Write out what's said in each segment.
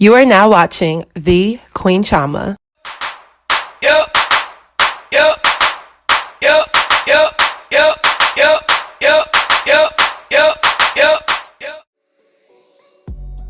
You are now watching the Queen Chioma.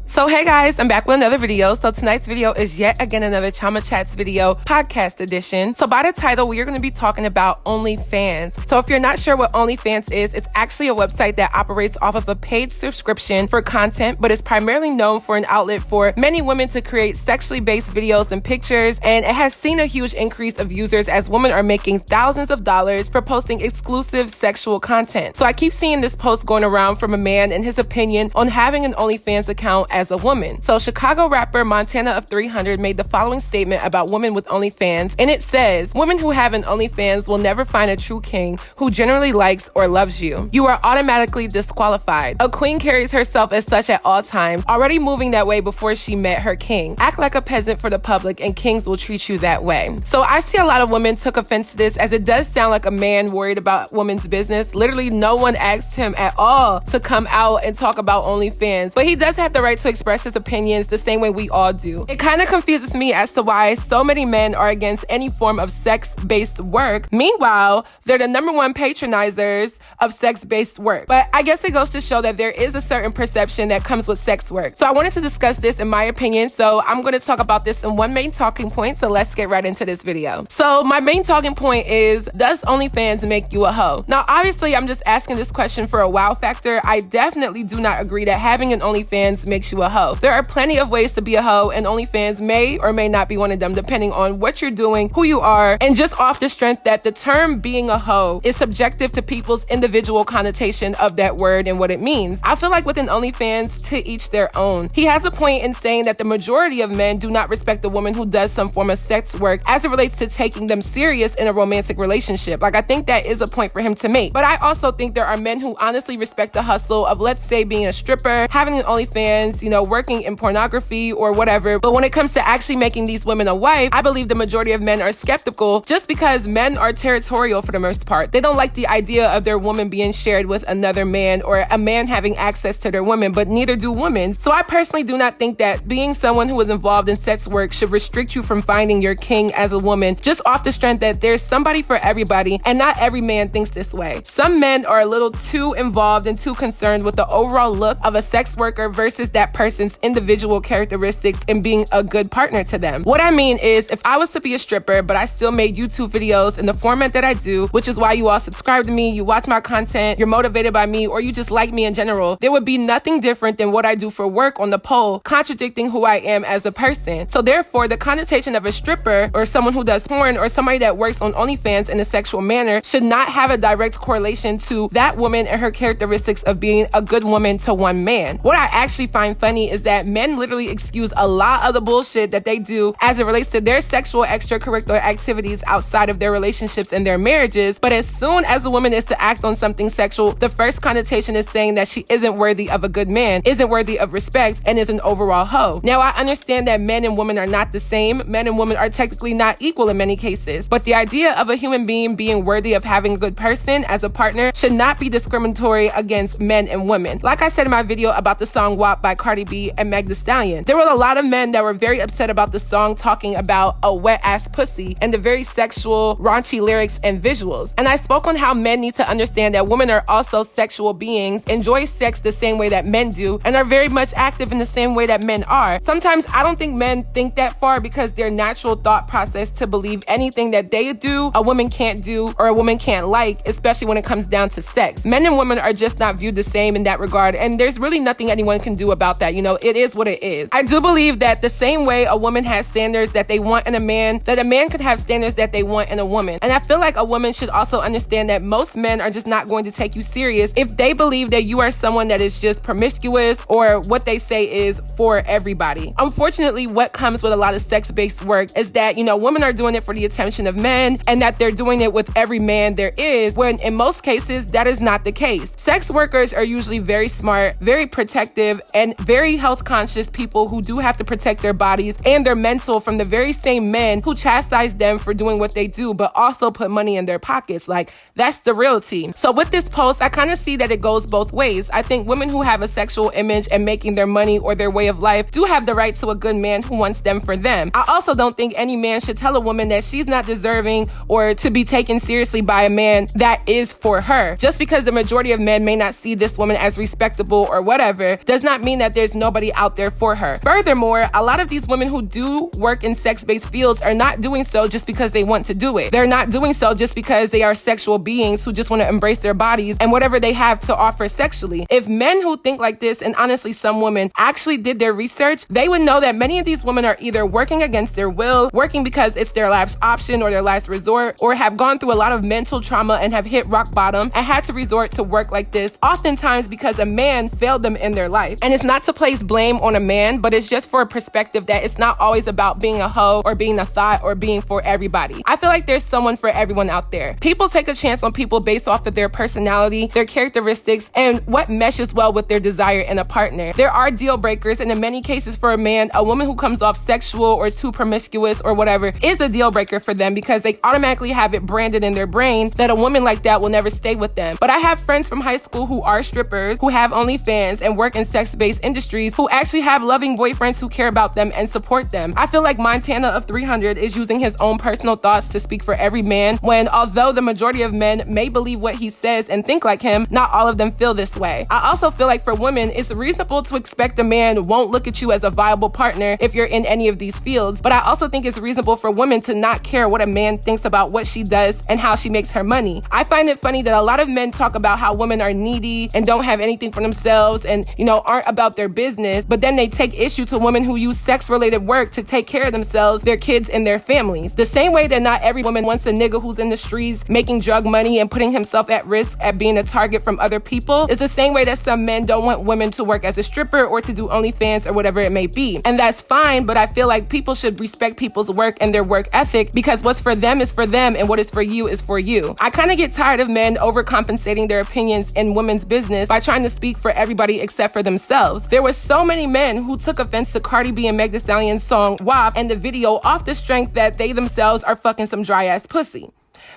So hey guys, I'm back with another video. So tonight's video is yet again another Chioma Chats video podcast edition. So by the title, we are going to be talking about OnlyFans. So if you're not sure what OnlyFans is, it's actually a website that operates off of a paid subscription for content, but is primarily known for an outlet for many women to create sexually based videos and pictures. And it has seen a huge increase of users as women are making thousands of dollars for posting exclusive sexual content. So I keep seeing this post going around from a man and his opinion on having an OnlyFans account as a woman. So Chicago rapper Montana of 300 made the following statement about women with OnlyFans, and it says, "Women who have an OnlyFans will never find a true king who generally likes or loves you. You are automatically disqualified. A queen carries herself as such at all times, already moving that way before she met her king. Act like a peasant for the public and kings will treat you that way." So I see a lot of women took offense to this, as it does sound like a man worried about women's business. Literally no one asked him at all to come out and talk about OnlyFans, but he does have the right to express his opinions the same way we all do. It kind of confuses me as to why so many men are against any form of sex-based work. Meanwhile, they're the #1 patronizers of sex-based work. But I guess it goes to show that there is a certain perception that comes with sex work. So I wanted to discuss this in my opinion, so I'm going to talk about this in one main talking point, so let's get right into this video. So my main talking point is, does OnlyFans make you a hoe? Now obviously I'm just asking this question for a wow factor. I definitely do not agree that having an OnlyFans makes you a hoe. There are plenty of ways to be a hoe, and OnlyFans may or may not be one of them, depending on what you're doing, who you are, and just off the strength that the term being a hoe is subjective to people's individual connotation of that word and what it means. I feel like with an OnlyFans, to each their own. He has a point in saying that the majority of men do not respect a woman who does some form of sex work as it relates to taking them serious in a romantic relationship. Like, I think that is a point for him to make. But I also think there are men who honestly respect the hustle of, let's say, being a stripper, having an OnlyFans, working in pornography or whatever. But when it comes to actually making these women a wife, I believe the majority of men are skeptical, just because men are territorial for the most part. They don't like the idea of their woman being shared with another man, or a man having access to their woman, but neither do women. So I personally do not think that being someone who is involved in sex work should restrict you from finding your king as a woman, just off the strength that there's somebody for everybody, and not every man thinks this way. Some men are a little too involved and too concerned with the overall look of a sex worker versus that person's individual characteristics and being a good partner to them. What I mean is, if I was to be a stripper, but I still made YouTube videos in the format that I do, which is why you all subscribe to me, you watch my content, you're motivated by me, or you just like me in general, there would be nothing different than what I do for work on the pole, contradicting who I am as a person. So therefore, the connotation of a stripper, or someone who does porn, or somebody that works on OnlyFans in a sexual manner, should not have a direct correlation to that woman and her characteristics of being a good woman to one man. What I actually find funny is that men literally excuse a lot of the bullshit that they do as it relates to their sexual extracurricular activities outside of their relationships and their marriages. But as soon as a woman is to act on something sexual, the first connotation is saying that she isn't worthy of a good man, isn't worthy of respect, and is an overall hoe. Now, I understand that men and women are not the same. Men and women are technically not equal in many cases. But the idea of a human being being worthy of having a good person as a partner should not be discriminatory against men and women. Like I said in my video about the song WAP by Cardi B and Meg Thee Stallion, there were a lot of men that were very upset about the song talking about a wet ass pussy and the very sexual, raunchy lyrics and visuals. And I spoke on how men need to understand that women are also sexual beings, enjoy sex the same way that men do, and are very much active in the same way that men are. Sometimes I don't think men think that far, because their natural thought process to believe anything that they do, a woman can't do, or a woman can't like, especially when it comes down to sex. Men and women are just not viewed the same in that regard, and there's really nothing anyone can do about that. It is what it is. I do believe that the same way a woman has standards that they want in a man, that a man could have standards that they want in a woman. And I feel like a woman should also understand that most men are just not going to take you serious if they believe that you are someone that is just promiscuous, or what they say is for everybody. Unfortunately, what comes with a lot of sex-based work is that, women are doing it for the attention of men, and that they're doing it with every man there is, when in most cases, that is not the case. Sex workers are usually very smart, very protective, and very very health conscious people who do have to protect their bodies and their mental from the very same men who chastise them for doing what they do, but also put money in their pockets. Like, that's the reality. So with this post, I kind of see that it goes both ways. I think women who have a sexual image and making their money or their way of life do have the right to a good man who wants them for them. I also don't think any man should tell a woman that she's not deserving or to be taken seriously by a man that is for her. Just because the majority of men may not see this woman as respectable or whatever does not mean that there's nobody out there for her. Furthermore, a lot of these women who do work in sex-based fields are not doing so just because they want to do it. They're not doing so just because they are sexual beings who just want to embrace their bodies and whatever they have to offer sexually. If men who think like this, and honestly some women, actually did their research, they would know that many of these women are either working against their will, working because it's their last option or their last resort, or have gone through a lot of mental trauma and have hit rock bottom and had to resort to work like this, oftentimes because a man failed them in their life. And it's not to place blame on a man, but it's just for a perspective that it's not always about being a hoe or being a thought or being for everybody. I feel like there's someone for everyone out there. People take a chance on people based off of their personality, their characteristics, and what meshes well with their desire in a partner. There are deal breakers, and in many cases for a man, a woman who comes off sexual or too promiscuous or whatever is a deal breaker for them because they automatically have it branded in their brain that a woman like that will never stay with them. But I have friends from high school who are strippers, who have OnlyFans and work in sex-based industries, who actually have loving boyfriends who care about them and support them. I feel like Montana of 300 is using his own personal thoughts to speak for every man, when although the majority of men may believe what he says and think like him, not all of them feel this way. I also feel like for women, it's reasonable to expect a man won't look at you as a viable partner if you're in any of these fields, but I also think it's reasonable for women to not care what a man thinks about what she does and how she makes her money. I find it funny that a lot of men talk about how women are needy and don't have anything for themselves and, aren't about their business, but then they take issue to women who use sex-related work to take care of themselves, their kids, and their families. The same way that not every woman wants a nigga who's in the streets making drug money and putting himself at risk at being a target from other people is the same way that some men don't want women to work as a stripper or to do OnlyFans or whatever it may be. And that's fine, but I feel like people should respect people's work and their work ethic, because what's for them is for them and what is for you is for you. I kind of get tired of men overcompensating their opinions in women's business by trying to speak for everybody except for themselves. There were so many men who took offense to Cardi B and Meg Thee Stallion's song WAP and the video off the strength that they themselves are fucking some dry ass pussy.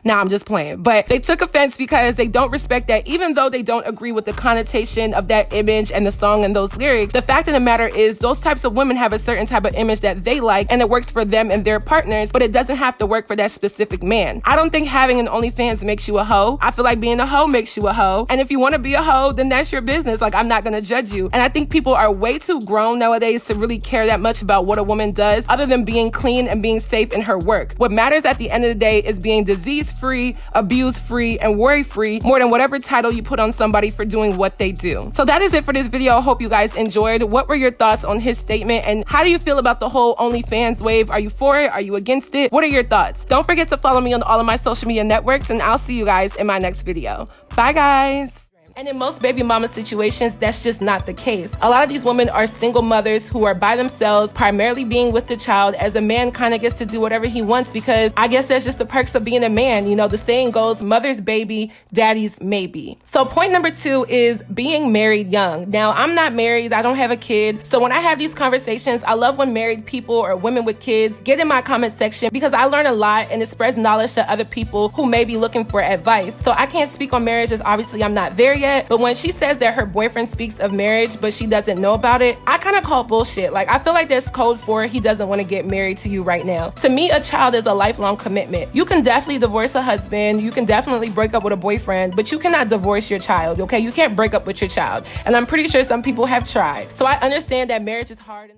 Nah, I'm just playing. But they took offense because they don't respect that even though they don't agree with the connotation of that image and the song and those lyrics, the fact of the matter is those types of women have a certain type of image that they like and it works for them and their partners, but it doesn't have to work for that specific man. I don't think having an OnlyFans makes you a hoe. I feel like being a hoe makes you a hoe. And if you want to be a hoe, then that's your business. Like, I'm not going to judge you. And I think people are way too grown nowadays to really care that much about what a woman does other than being clean and being safe in her work. What matters at the end of the day is being disease-free, abuse-free, and worry-free more than whatever title you put on somebody for doing what they do. So that is it for this video. I hope you guys enjoyed. What were your thoughts on his statement, and how do you feel about the whole OnlyFans wave? Are you for it? Are you against it? What are your thoughts? Don't forget to follow me on all of my social media networks, and I'll see you guys in my next video. Bye, guys. And in most baby mama situations, that's just not the case. A lot of these women are single mothers who are by themselves, primarily being with the child, as a man kind of gets to do whatever he wants because I guess that's just the perks of being a man. The saying goes, mother's baby, daddy's maybe. So point number 2 is being married young. Now, I'm not married. I don't have a kid. So when I have these conversations, I love when married people or women with kids get in my comment section because I learn a lot and it spreads knowledge to other people who may be looking for advice. So I can't speak on marriage as obviously I'm not there yet. But when she says that her boyfriend speaks of marriage, but she doesn't know about it, I kind of call bullshit. Like, I feel like there's code for he doesn't want to get married to you right now. To me, a child is a lifelong commitment. You can definitely divorce a husband. You can definitely break up with a boyfriend, but you cannot divorce your child, okay? You can't break up with your child. And I'm pretty sure some people have tried. So I understand that marriage is hard.